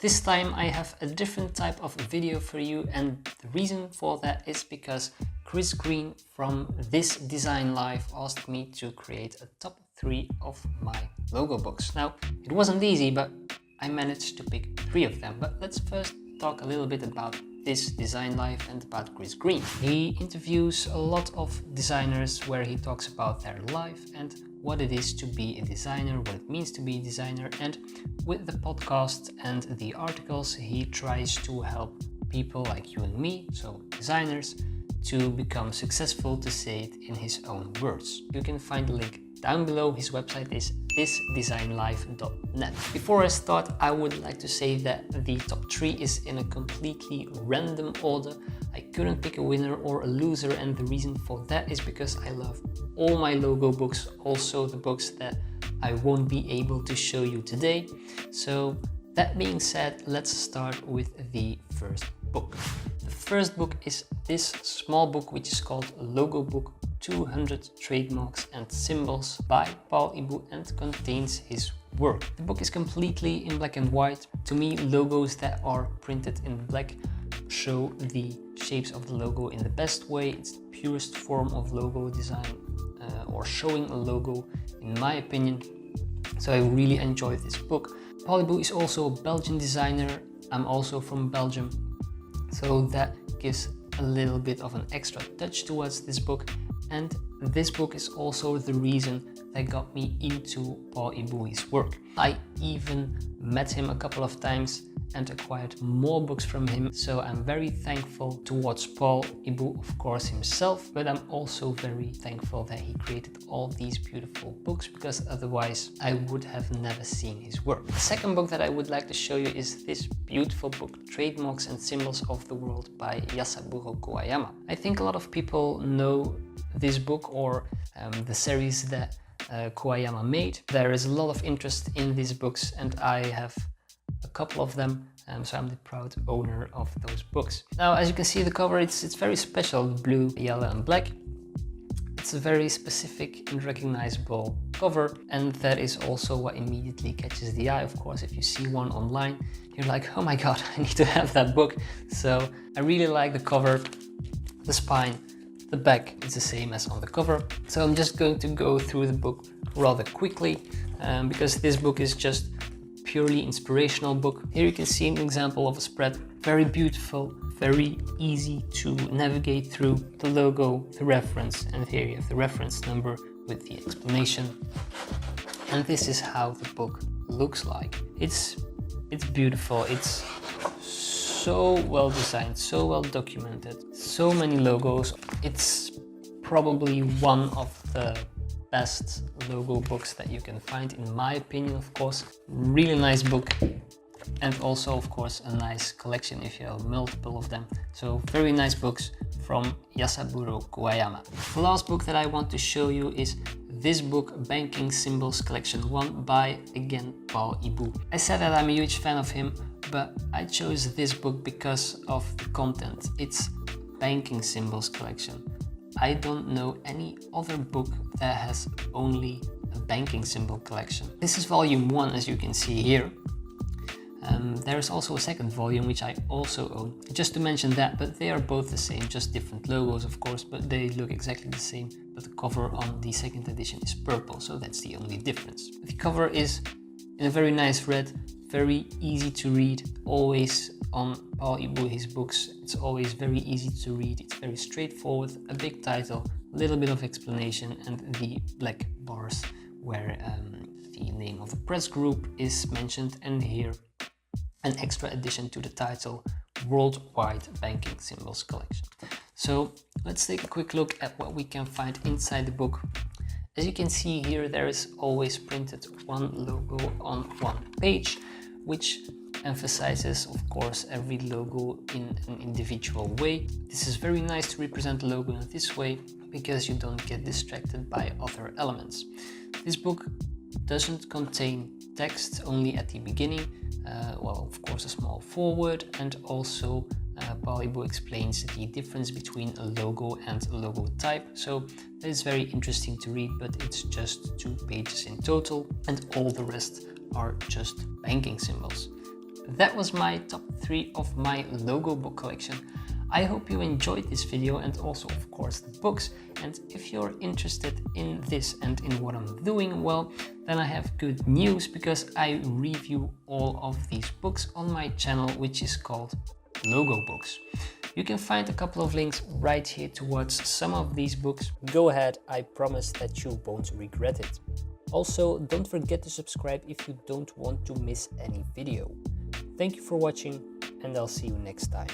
This time I have a different type of video for you, and the reason for that is because Chris Green from This Design Life asked me to create a top 3 of my logo books. Now, it wasn't easy, but I managed to pick 3 of them. But let's first talk a little bit about This Design Life and about Chris Green. He interviews a lot of designers where he talks about their life and what it is to be a designer, what it means to be a designer, and with the podcast and the articles he tries to help people like you and me, so designers, to become successful, to say it in his own words. You can find the link down below. His website is thisdesignlife.net. Before I start, I would like to say that the top 3 is in a completely random order. I couldn't pick a winner or a loser, and the reason for that is because I love all my logo books, also the books that I won't be able to show you today. So that being said, let's start with the first book. The first book is this small book which is called LOGOBOOK 200 Trademarks and Symbols by Paul Ibu, and contains his work. The book is completely in black and white. To me, logos that are printed in black show the shapes of the logo in the best way. It's the purest form of logo design or showing a logo, in my opinion. So I really enjoyed this book. Paul Ibu is also a Belgian designer. I'm also from Belgium, so that gives a little bit of an extra touch towards this book. And this book is also the reason that got me into Paul Ibu's work. I even met him a couple of times and acquired more books from him. So I'm very thankful towards Paul Ibu, of course, himself, but I'm also very thankful that he created all these beautiful books, because otherwise I would have never seen his work. The second book that I would like to show you is this beautiful book, Trademarks and Symbols of the World by Yasaburo Kawayama. I think a lot of people know this book or the series that Kawayama made. There is a lot of interest in these books, and I have a couple of them, so I'm the proud owner of those books. Now, as you can see, the cover, it's very special, blue, yellow and black. It's a very specific and recognizable cover, and that is also what immediately catches the eye. Of course, if you see one online, you're like, oh my god, I need to have that book. So I really like the cover, the spine, the back is the same as on the cover. So I'm just going to go through the book rather quickly because this book is just purely inspirational book. Here you can see an example of a spread, very beautiful, very easy to navigate through. The logo, the reference, and here you have the reference number with the explanation. And this is how the book looks like. It's beautiful. It's so well designed, so well documented, so many logos. It's probably one of the best logo books that you can find, in my opinion, of course. Really nice book, and also, of course, a nice collection if you have multiple of them. So very nice books from Yasaburo Kawayama. The last book that I want to show you is this book, Banking Symbols Collection 1 by, again, Paul Ibu. I said that I'm a huge fan of him, but I chose this book because of the content. It's Banking Symbols Collection. I don't know any other book that has only a banking symbol collection. This is volume 1, as you can see here. There is also a second volume which I also own, just to mention that, but they are both the same, just different logos of course, but they look exactly the same, but the cover on the second edition is purple, so that's the only difference. The cover is in a very nice red, very easy to read. Always on Paul Ibu, his books, it's always very easy to read. It's very straightforward, a big title, a little bit of explanation, and the black bars where the name of the press group is mentioned, and here an extra addition to the title, Worldwide Banking Symbols Collection. So let's take a quick look at what we can find inside the book. As you can see here, there is always printed one logo on one page, which emphasizes, of course, every logo in an individual way. This is very nice to represent the logo in this way, because you don't get distracted by other elements. This book doesn't contain text, only at the beginning. Well, of course, a small foreword, and also Paul Ibu explains the difference between a logo and a logo type. So that is very interesting to read, but it's just 2 pages in total, and all the rest are just banking symbols. that was my top 3 of my logo book collection. I hope you enjoyed this video and also of course the books, and if you're interested in this and in what I'm doing, well, then I have good news, because I review all of these books on my channel, which is called LOGOBOOKS. You can find a couple of links right here towards some of these books. Go ahead, I promise that you won't regret it. Also, don't forget to subscribe if you don't want to miss any video. Thank you for watching, and I'll see you next time.